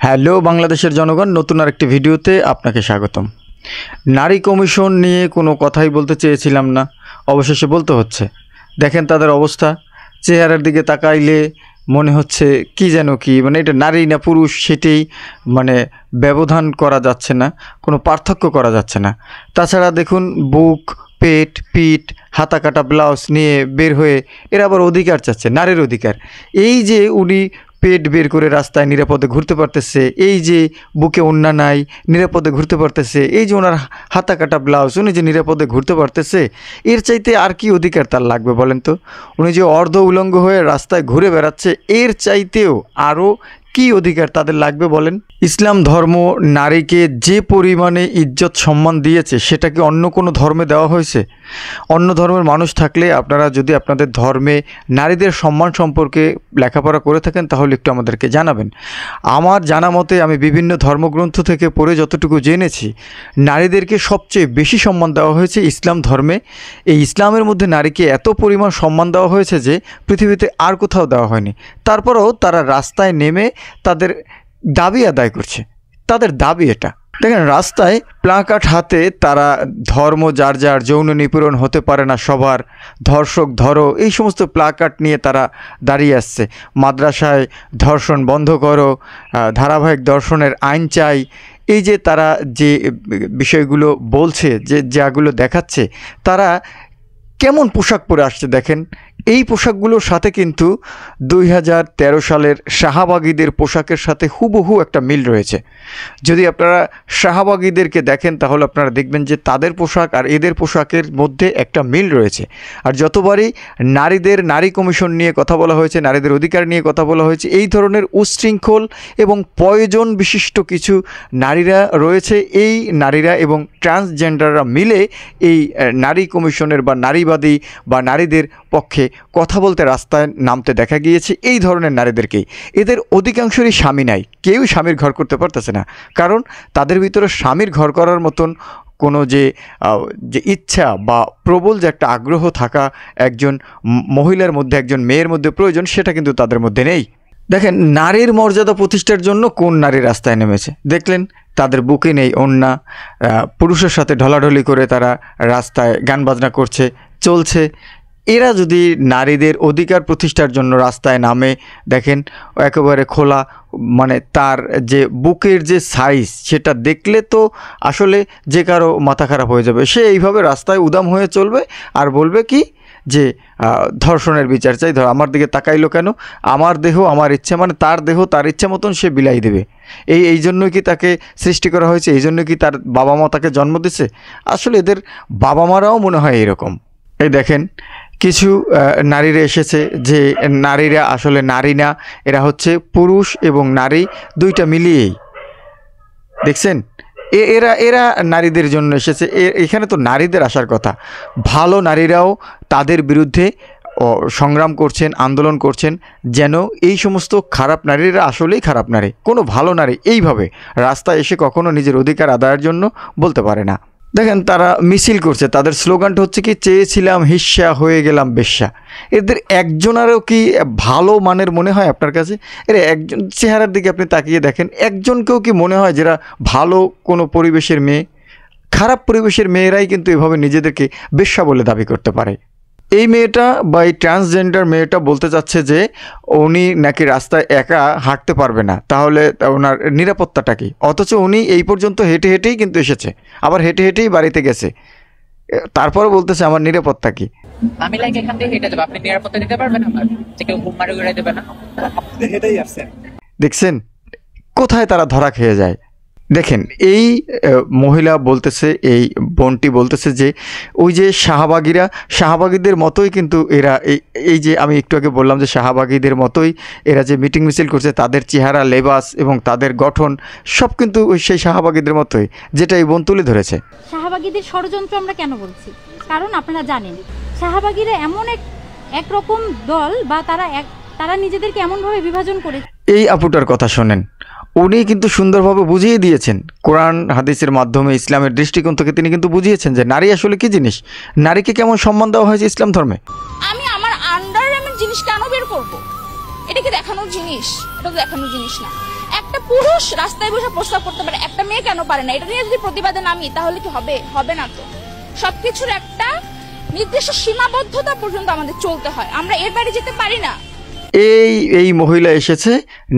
Hello বাংলাদেশের জনগণ, নতুন আরেকটি ভিডিওতে আপনাকে স্বাগতম। নারী কমিশন নিয়ে কোনো কথাই বলতে চেয়েছিলাম না, অবশেষে বলতে হচ্ছে। দেখেন তাদের অবস্থা, চেহারার দিকে তাকাইলে মনে হচ্ছে কি যেন কি, মানে এটা নারী না পুরুষ সেটাই ব্যবধান করা যাচ্ছে না, কোনো পার্থক্য করা যাচ্ছে না। তাছাড়া দেখুন বুক, পেট, পিঠ, হাতা কাটা ব্লাউজ নিয়ে বের হয়ে এরা আবার অধিকার চাচ্ছে, নারীর অধিকার। এই যে উনি পেট বের করে রাস্তায় নিরাপদে ঘুরতে পারতেছে, এই যে বুকে ওড়না নাই নিরাপদে ঘুরতে পারতেছে, এই যে ওনার হাতা কাটা ব্লাউজ উনি যে নিরাপদে ঘুরতে পারতেছে, এর চাইতে আর কি অধিকার তার লাগবে বলেন তো? উনি যে অর্ধ উলঙ্গ হয়ে রাস্তায় ঘুরে বেড়াচ্ছে, এর চাইতেও আরও কি অধিকার তাদের লাগবে বলেন? ইসলাম ধর্ম নারীকে যে পরিমাণে ইজ্জত সম্মান দিয়েছে সেটা কি অন্য কোনো ধর্মে দেওয়া হয়েছে? অন্য ধর্মের মানুষ থাকলে আপনারা যদি আপনাদের ধর্মে নারীদের সম্মান সম্পর্কে লেখাপড়া করে থাকেন তাহলে একটু আমাদেরকে জানাবেন। আমার জানা মতে আমি বিভিন্ন ধর্মগ্রন্থ থেকে পড়ে যতটুকু জেনেছি, নারীদেরকে সবচেয়ে বেশি সম্মান দেওয়া হয়েছে ইসলাম ধর্মে। এই ইসলামের মধ্যে নারীকে এত পরিমাণ সম্মান দেওয়া হয়েছে যে পৃথিবীতে আর কোথাও দেওয়া হয়নি। তারপরেও তারা রাস্তায় নেমে তাদের দাবি আদায় করছে, তাদের দাবি এটা। দেখেন রাস্তায় প্লাকার্ড হাতে তারা ধর্ম যার যার, যৌন নিপীড়ন হতে পারে না সবার, ধর্ষক ধরো, এই সমস্ত প্লাকার্ড নিয়ে তারা দাঁড়িয়ে আসছে। মাদ্রাসায় ধর্ষণ বন্ধ করো, ধারাবাহিক ধর্ষণের আইন চাই, এই যে তারা যে বিষয়গুলো বলছে, যে যাগুলো দেখাচ্ছে, তারা কেমন পোশাক পরে আসছে দেখেন। এই পোশাকগুলোর সাথে কিন্তু 2013 সালের শাহবাগীদের পোশাকের সাথে হুবহু একটা মিল রয়েছে। যদি আপনারা শাহবাগীদেরকে দেখেন তাহলে আপনারা দেখবেন যে তাদের পোশাক আর এদের পোশাকের মধ্যে একটা মিল রয়েছে। আর যতবারই নারী কমিশন নিয়ে কথা বলা হয়েছে, নারীদের অধিকার নিয়ে কথা বলা হয়েছে, এই ধরনের উচ্ছৃঙ্খল এবং প্রয়োজন বিশিষ্ট কিছু নারীরা রয়েছে, এই নারীরা এবং ট্রান্সজেন্ডাররা মিলে এই নারী কমিশনের বা নারীবাদী বা নারীদের পক্ষে কথা বলতে রাস্তায় নামতে দেখা গিয়েছে এই ধরনের নারীদেরকেই। এদের অধিকাংশেরই স্বামী নাই, কেউ স্বামীর ঘর করতে পারতেছে না, কারণ তাদের ভিতরে স্বামীর ঘর করার মতন কোনো যে ইচ্ছা বা প্রবল যে একটা আগ্রহ থাকা একজন মহিলার মধ্যে, একজন মেয়ের মধ্যে প্রয়োজন, সেটা কিন্তু তাদের মধ্যে নেই। দেখেন নারীর মর্যাদা প্রতিষ্ঠার জন্য কোন নারী রাস্তায় নেমেছে দেখলেন? তাদের বুকে নেই ওড়না, পুরুষের সাথে ঢলাঢলি করে তারা রাস্তায় গান বাজনা করছে, চলছে। এরা যদি নারীদের অধিকার প্রতিষ্ঠার জন্য রাস্তায় নামে, দেখেন একেবারে খোলা, তার যে বুকের যে সাইজ সেটা দেখলে তো আসলে যে কারো মাথা খারাপ হয়ে যাবে। সে এইভাবে রাস্তায় উদাম হয়ে চলবে আর বলবে কি যে ধর্ষণের বিচার চাই, আমার দিকে তাকাইলো কেন, আমার দেহ আমার ইচ্ছে, তার দেহ তার ইচ্ছে মতন সে বিলাই দেবে। এই জন্যই কি তাকে সৃষ্টি করা হয়েছে? এই জন্য কি তার বাবা মা তাকে জন্ম দিছে? আসলে এদের বাবা মারাও মনে হয় এরকম। এই দেখেন কিছু নারীরা এসেছে, যে নারীরা আসলে নারী না, এরা হচ্ছে পুরুষ এবং নারী দুইটা মিলিয়েই, দেখছেন? এরা নারীদের জন্য এসেছে। এখানে তো নারীদের আসার কথা। ভালো নারীরাও তাদের বিরুদ্ধে সংগ্রাম করছেন, আন্দোলন করছেন, যেন এই সমস্ত খারাপ নারীরা আসলেই খারাপ নারী, কোনো ভালো নারী এইভাবে রাস্তায় এসে কখনো নিজের অধিকার আদায়ের জন্য বলতে পারে না। দেখেন তারা মিছিল করছে, তাদের স্লোগানটা হচ্ছে কি, চেয়েছিলাম হিস্যা হয়ে গেলাম বেশ্যা। এদের একজনেরও কি ভালো মানের মনে হয় আপনার কাছে? এর একজন চেহারার দিকে আপনি তাকিয়ে দেখেন, একজনকেও কি মনে হয় যারা ভালো কোনো পরিবেশের মেয়ে? খারাপ পরিবেশের মেয়েরাই কিন্তু এভাবে নিজেদেরকে বেশ্যা বলে দাবি করতে পারে। এই মেয়েটা বা এই ট্রান্সজেন্ডার মেয়েটা বলতে চাচ্ছে যে উনি নাকি রাস্তায় একা হাঁটতে পারবে না, তাহলে ওনার নিরাপত্তাটা কি? অথচ উনি এই পর্যন্ত হেঁটে হেঁটেই কিন্তু এসেছে, আবার হেঁটে হেঁটেই বাড়িতে গেছে, তারপরে বলতেছে আমার নিরাপত্তা কি? আমি লাইক এখান থেকে হেঁটে যাব, আপনি নিরাপত্তা দিতে পারবেন? আমার থেকে ঘুম মারি উড়াই দেবে না? আপনি হেঁটেই আসছেন। দেখছেন কোথায় তারা ধরা খেয়ে যায়। দেখেন এই মহিলা বলতেছে, এই বোনটি বলতেছে যে ওই যে শাহবাগীদের মতোই কিন্তু এরা, এই যে আমি একটু আগে বললাম যে শাহবাগীদের মতোই এরা যে মিটিং মিছিল করছে, তাদের চেহারা, লেবাস এবং তাদের গঠন সব কিন্তু সেই শাহবাগীদের মতোই, যেটা এই বোন তুলে ধরেছে। শাহবাগীদের ষড়যন্ত্র আমরা কেন বলছি? কারণ আপনারা জানেন শাহবাগীরা এমন একরকম দল, বা তারা নিজেদেরকে এমনভাবে বিভাজন করে। এই আপুটার কথা শোনেন, উনি কিন্তু সুন্দরভাবে বুঝিয়ে দিয়েছেন, কোরআন হাদিসের মাধ্যমে ইসলামের দৃষ্টিকোণ থেকে তিনি কিন্তু বুঝিয়েছেন যে নারী আসলে কি জিনিস, নারীকে কেমন সম্মান দেওয়া হয়েছে ইসলাম ধর্মে। আমি আমার আন্ডারগার্মেন্ট জিনিস কেন বের করব? এটা কি দেখানোর জিনিস? এটা তো দেখানোর জিনিস না। একটা একটা পুরুষ রাস্তায় বসে প্রস্তাব করতে পারে, একটা মেয়ে কেন পারে না? এটা নিয়ে যদি প্রতিবাদে নামি তাহলে কি হবে? হবে না তো। সবকিছুর একটা নির্দিষ্ট সীমাবদ্ধতা পর্যন্ত আমাদের চলতে হয়, আমরা এর বাইরে যেতে পারি না। এই মহিলা এসেছে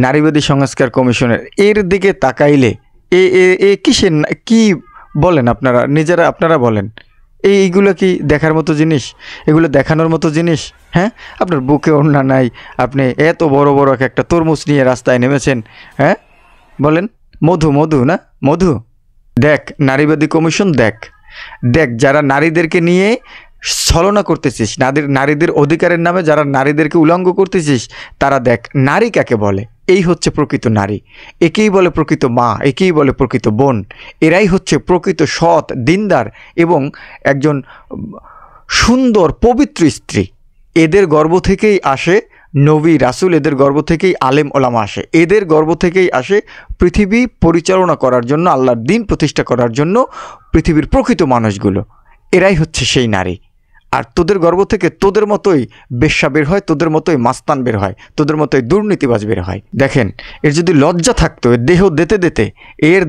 নারীবাদী সংস্কার কমিশনের, এর দিকে তাকাইলে এ কিসের কি বলেন আপনারা নিজেরা, আপনারা বলেন এইগুলো কি দেখার মতো জিনিস? এগুলো দেখানোর মতো জিনিস? হ্যাঁ, আপনার বুকে ওড়না নাই, আপনি এত বড় বড় একটা তরমুজ নিয়ে রাস্তায় নেমেছেন। হ্যাঁ বলেন, মধু মধু না মধু। দেখ নারীবাদী কমিশন, দেখ দেখ যারা নারীদেরকে নিয়ে ছলনা করতেছিস, নারীদের অধিকারের নামে যারা নারীদেরকে উলঙ্গ করতেছিস, তারা দেখ নারী কাকে বলে। এই হচ্ছে প্রকৃত নারী, একেই বলে প্রকৃত মা, একেই বলে প্রকৃত বোন। এরাই হচ্ছে প্রকৃত সৎ, দিনদার এবং একজন সুন্দর পবিত্র স্ত্রী। এদের গর্ভ থেকেই আসে নবী রাসূল, এদের গর্ভ থেকেই আলেম ওলামা আসে, এদের গর্ভ থেকেই আসে পৃথিবী পরিচালনা করার জন্য, আল্লাহর দ্বীন প্রতিষ্ঠা করার জন্য পৃথিবীর প্রকৃত মানুষগুলো। এরাই হচ্ছে সেই নারী। আর তোদের গর্ভ থেকে তোদের মতোই বেশ্যা বের হয়, তোদের মতোই মাস্তান বের হয়, তোদের মতোই দুর্নীতিবাজ বের হয়। দেখেন, এর যদি লজ্জা থাকতো, এর দেহ এর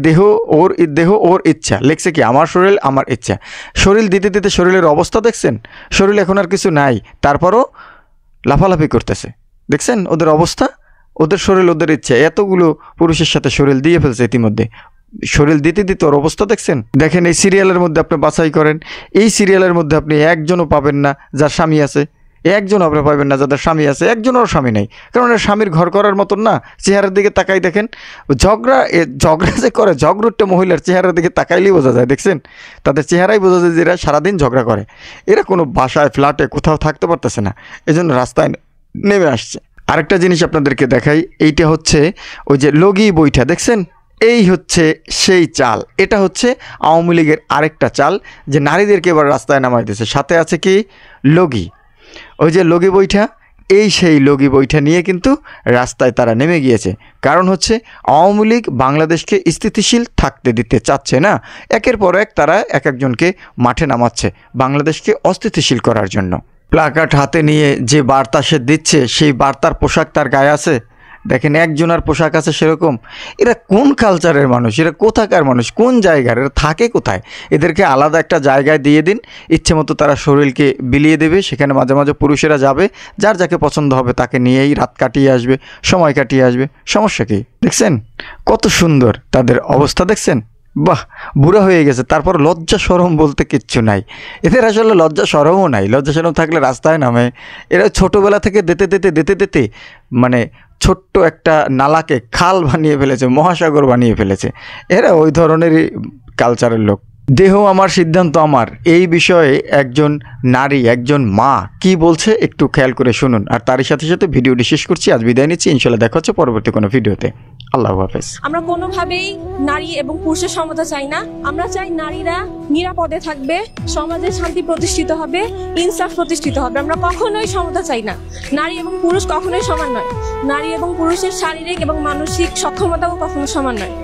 দেহ ওর ইচ্ছা, লেখছে কি আমার শরীর আমার ইচ্ছা। শরীর দিতে দিতে শরীরের অবস্থা দেখছেন, শরীর এখন আর কিছু নাই, তারপরও লাফালাফি করতেছে। দেখছেন ওদের অবস্থা, ওদের শরীর ওদের ইচ্ছা। এতগুলো পুরুষের সাথে শরীর দিয়ে ফেলছে ইতিমধ্যে, শরীর দিতে দিতে ওর অবস্থা দেখছেন। দেখেন এই সিরিয়ালের মধ্যে আপনি বাছাই করেন, এই সিরিয়ালের মধ্যে আপনি একজনও পাবেন না যার স্বামী আছে, একজন আপনি পাবেন না যাদের স্বামী আছে, একজনেরও স্বামী নেই। কারণ এর স্বামীর ঘর করার মতন না। চেহারার দিকে তাকাই দেখেন, ঝগড়া যে করে, ঝগড়ুট্টা মহিলার চেহারার দিকে তাকাইলেই বোঝা যায়। দেখছেন তাদের চেহারাই বোঝা যায় যে এরা সারাদিন ঝগড়া করে। এরা কোনো বাসায় ফ্ল্যাটে কোথাও থাকতে পারতেছে না, এজন্য রাস্তায় নেমে আসছে। আরেকটা জিনিস আপনাদেরকে দেখাই, এইটা হচ্ছে ওই যে লগি বইটা দেখছেন, এই হচ্ছে সেই চাল। এটা হচ্ছে আওয়ামী লীগের আরেকটা চাল, যে নারীদেরকে এবার রাস্তায় নামাই দিয়েছে। সাথে আছে কি লগি, ওই যে লগি বইটা, এই সেই লগি বইটা নিয়ে কিন্তু রাস্তায় তারা নেমে গিয়েছে। কারণ হচ্ছে আওয়ামী লীগ বাংলাদেশকে স্থিতিশীল থাকতে দিতে চাচ্ছে না। একের পর এক তারা এক একজনকে মাঠে নামাচ্ছে বাংলাদেশকে অস্থিতিশীল করার জন্য। প্লাকার্ড হাতে নিয়ে যে বার্তা সে দিচ্ছে, সেই বার্তার পোশাক তার গায়ে আছে। দেখেন একজনের পোশাক আছে সেরকম। এরা কোন কালচারের মানুষ, এরা কোথাকার মানুষ, কোন জায়গার, এরা থাকে কোথায়? এদেরকে আলাদা একটা জায়গায় দিয়ে দিন, ইচ্ছে মতো তারা শরীরকে বিলিয়ে দেবে, সেখানে মাঝে মাঝে পুরুষেরা যাবে, যার যাকে পছন্দ হবে তাকে নিয়েই রাত কাটিয়ে আসবে, সময় কাটিয়ে আসবে। সমস্যা কি? দেখছেন কত সুন্দর তাদের অবস্থা, দেখছেন? বাহ, বুড়া হয়ে গেছে, তারপর লজ্জা শরম বলতে কিচ্ছু নাই এদের। আসলে লজ্জা শরমও নাই, লজ্জা শরম থাকলে রাস্তায় নামে। এরা ছোটোবেলা থেকে দিতে মানে ছোট্ট একটা নালাকে খাল বানিয়ে ফেলেছে, মহাসাগর বানিয়ে ফেলেছে। এরা ওই ধরনেরই কালচারের লোক। দেহ আমার সিদ্ধান্ত আমার, এই বিষয়ে একজন নারী, একজন মা কি বলছে একটু খেয়াল করে শুনুন। আর তারই সাথে সাথে ভিডিওটি শেষ করছি, আজ বিদায় নিচ্ছি। ইনশাল্লাহ দেখা হচ্ছে পরবর্তী কোনো ভিডিওতে। আল্লাহ হাফেজ। আমরা কোনোভাবেই নারী এবং পুরুষের সমতা চাই না। আমরা চাই নারীরা নিরাপদে থাকবে, সমাজে শান্তি প্রতিষ্ঠিত হবে, ইনসাফ প্রতিষ্ঠিত হবে। আমরা কখনোই সমতা চাই না। নারী এবং পুরুষ কখনোই সমান নয়। নারী এবং পুরুষের শারীরিক এবং মানসিক সক্ষমতাও কখনো সমান নয়।